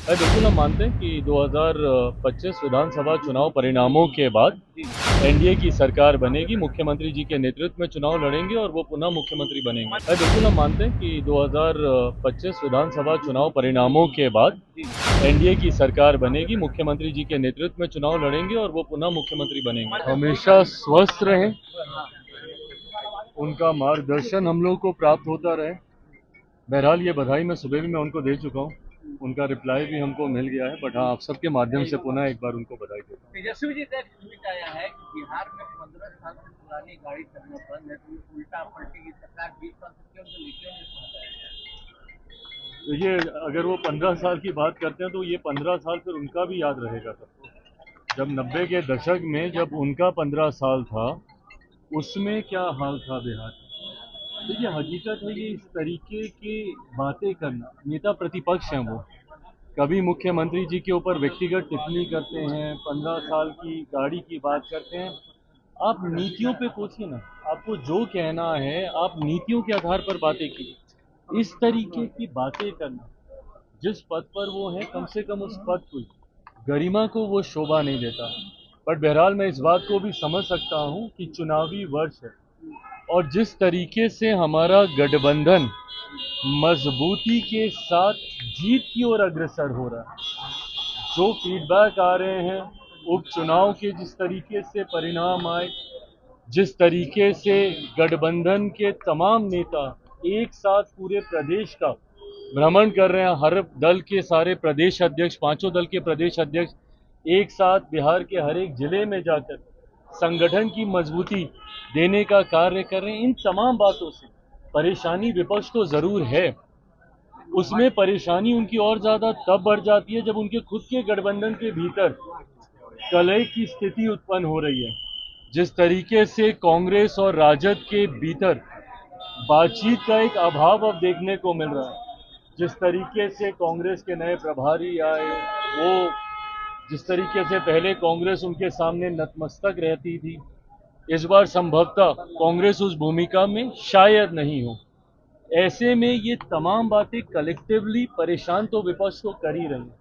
बिल्कुल हम मानते हैं कि 2025 विधानसभा चुनाव परिणामों के बाद एनडीए की सरकार बनेगी, मुख्यमंत्री जी के नेतृत्व में चुनाव लड़ेंगे और वो पुनः मुख्यमंत्री बनेंगे। बिल्कुल हम मानते हैं कि 2025 विधानसभा चुनाव परिणामों के बाद एनडीए की सरकार बनेगी, मुख्यमंत्री जी के नेतृत्व में चुनाव लड़ेंगे और वो पुनः मुख्यमंत्री बनेंगे। हमेशा स्वस्थ रहें, उनका मार्गदर्शन हम लोग को प्राप्त होता रहे। बहरहाल ये बधाई मैं सुबह भी उनको दे चुका हूँ, उनका रिप्लाई भी हमको मिल गया है, बट हाँ आप सबके माध्यम से पुनः एक बार उनको बधाई देता हूँ। तेजस्वी जी का ट्वीट आया है कि बिहार में 15 साल से पुरानी गाड़ी चलना बंद है, तो उल्टा पलटी की सरकार 20 साल से क्यों ये अगर वो 15 साल की बात करते हैं तो ये 15 साल फिर उनका भी याद रहेगा सबको। जब 90 के दशक में जब उनका 15 साल था, उसमें क्या हाल था बिहार। देखिए हकीकत है ये इस तरीके की बातें करना, नेता प्रतिपक्ष हैं वो, कभी मुख्यमंत्री जी के ऊपर व्यक्तिगत टिप्पणी करते हैं, 15 साल की गाड़ी की बात करते हैं। आप नीतियों पे पूछिए ना, आपको जो कहना है आप नीतियों के आधार पर बातें कीजिए। इस तरीके की बातें करना, जिस पद पर वो है कम से कम उस पद को, गरिमा को वो शोभा नहीं देता। बट बहरहाल मैं इस बात को भी समझ सकता हूँ कि चुनावी वर्ष है और जिस तरीके से हमारा गठबंधन मजबूती के साथ जीत की ओर अग्रसर हो रहा है, जो फीडबैक आ रहे हैं उपचुनाव के, जिस तरीके से परिणाम आए, जिस तरीके से गठबंधन के तमाम नेता एक साथ पूरे प्रदेश का भ्रमण कर रहे हैं, हर दल के सारे प्रदेश अध्यक्ष, पांचों दल के प्रदेश अध्यक्ष एक साथ बिहार के हर एक जिले में जाकर संगठन की मजबूती देने का कार्य कर रहे हैं। इन तमाम बातों से परेशानी विपक्ष को जरूर है, उसमें परेशानी उनकी और ज्यादा तब बढ़ जाती है जब उनके खुद के गठबंधन के भीतर कलह की स्थिति उत्पन्न हो रही है। जिस तरीके से कांग्रेस और राजद के भीतर बातचीत का एक अभाव अब देखने को मिल रहा है, जिस तरीके से कांग्रेस के नए प्रभारी आए, वो जिस तरीके से पहले कांग्रेस उनके सामने नतमस्तक रहती थी, इस बार संभवतः कांग्रेस उस भूमिका में शायद नहीं हो। ऐसे में ये तमाम बातें कलेक्टिवली परेशान तो विपक्ष को कर ही रही हैं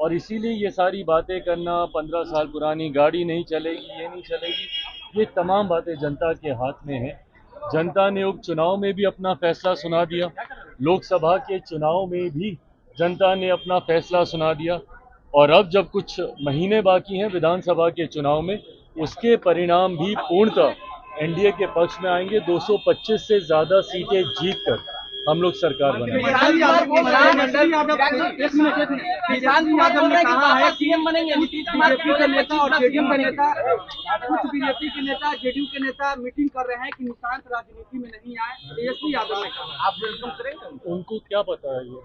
और इसीलिए ये सारी बातें करना, 15 साल पुरानी गाड़ी नहीं चलेगी, ये नहीं चलेगी, ये तमाम बातें जनता के हाथ में है। जनता ने उपचुनाव में भी अपना फैसला सुना दिया, लोकसभा के चुनाव में भी जनता ने अपना फैसला सुना दिया और अब जब कुछ महीने बाकी हैं विधानसभा के चुनाव में, उसके परिणाम भी पूर्णतः एनडीए के पक्ष में आएंगे। 225 से ज्यादा सीटें जीतकर हम लोग सरकार बनेंगे। तेजस्वी यादव ने कहा है सीएम बनेंगे, बीजेपी के नेता और जेडीयू के नेता, कुछ बीजेपी के नेता जेडीयू के नेता मीटिंग कर रहे हैं कि निशांत राजनीति में नहीं आए। तेजस्वी यादव ने कहा, आप वेलकम करेंगे? उनको क्या पता है ये,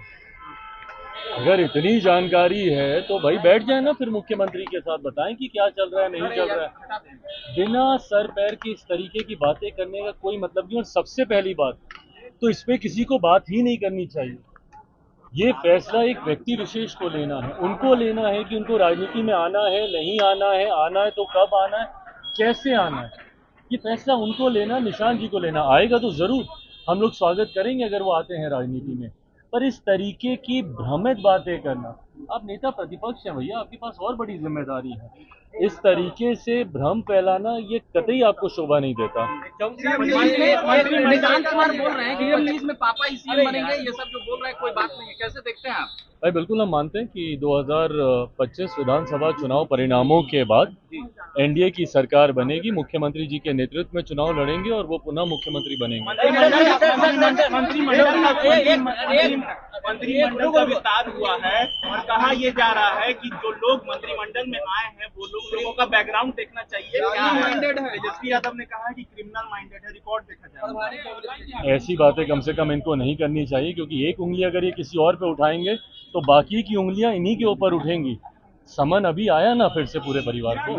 अगर इतनी जानकारी है तो भाई बैठ जाए ना, फिर मुख्यमंत्री के साथ बताएं कि क्या चल रहा है, नहीं चल रहा है। बिना सर पैर की इस तरीके की बातें करने का कोई मतलब नहीं। और सबसे पहली बात तो इस पे किसी को बात ही नहीं करनी चाहिए। ये फैसला एक व्यक्ति विशेष को लेना है, उनको लेना है कि उनको राजनीति में आना है, नहीं आना है तो कब आना है, कैसे आना है, ये फैसला उनको लेना, निशांत जी को लेना। आएगा तो जरूर हम लोग स्वागत करेंगे अगर वो आते हैं राजनीति में, पर इस तरीके की भ्रमित बातें करना, आप नेता प्रतिपक्ष हैं भैया, आपके पास और बड़ी जिम्मेदारी है। इस तरीके से भ्रम फैलाना ये कतई आपको शोभा नहीं देता। निशांत कुमार बोल रहे हैं कि 25 में पापा ही सीएम बनेंगे, ये सब जो बोल रहे हैं कोई बात नहीं है, कैसे देखते हैं आप? भाई बिल्कुल हम मानते हैं कि 2025 विधानसभा चुनाव परिणामों के बाद एनडीए की सरकार बनेगी, मुख्यमंत्री जी के नेतृत्व में चुनाव लड़ेंगे और वो पुनः मुख्यमंत्री बनेंगे। मंत्रिमंडल का विस्तार हुआ है और कहा यह जा रहा है कि जो लोग मंत्रिमंडल में आए हैं वो लोगों का बैकग्राउंड देखना चाहिए। तेजस्वी यादव ने कहा कि क्रिमिनल माइंडेड है, रिकॉर्ड देखा जाए। ऐसी बातें कम से कम इनको नहीं करनी चाहिए, क्योंकि एक उंगली अगर ये किसी और पे उठाएंगे तो बाकी की उंगलियां इन्हीं के ऊपर उठेंगी। समन अभी आया ना फिर से पूरे परिवार को।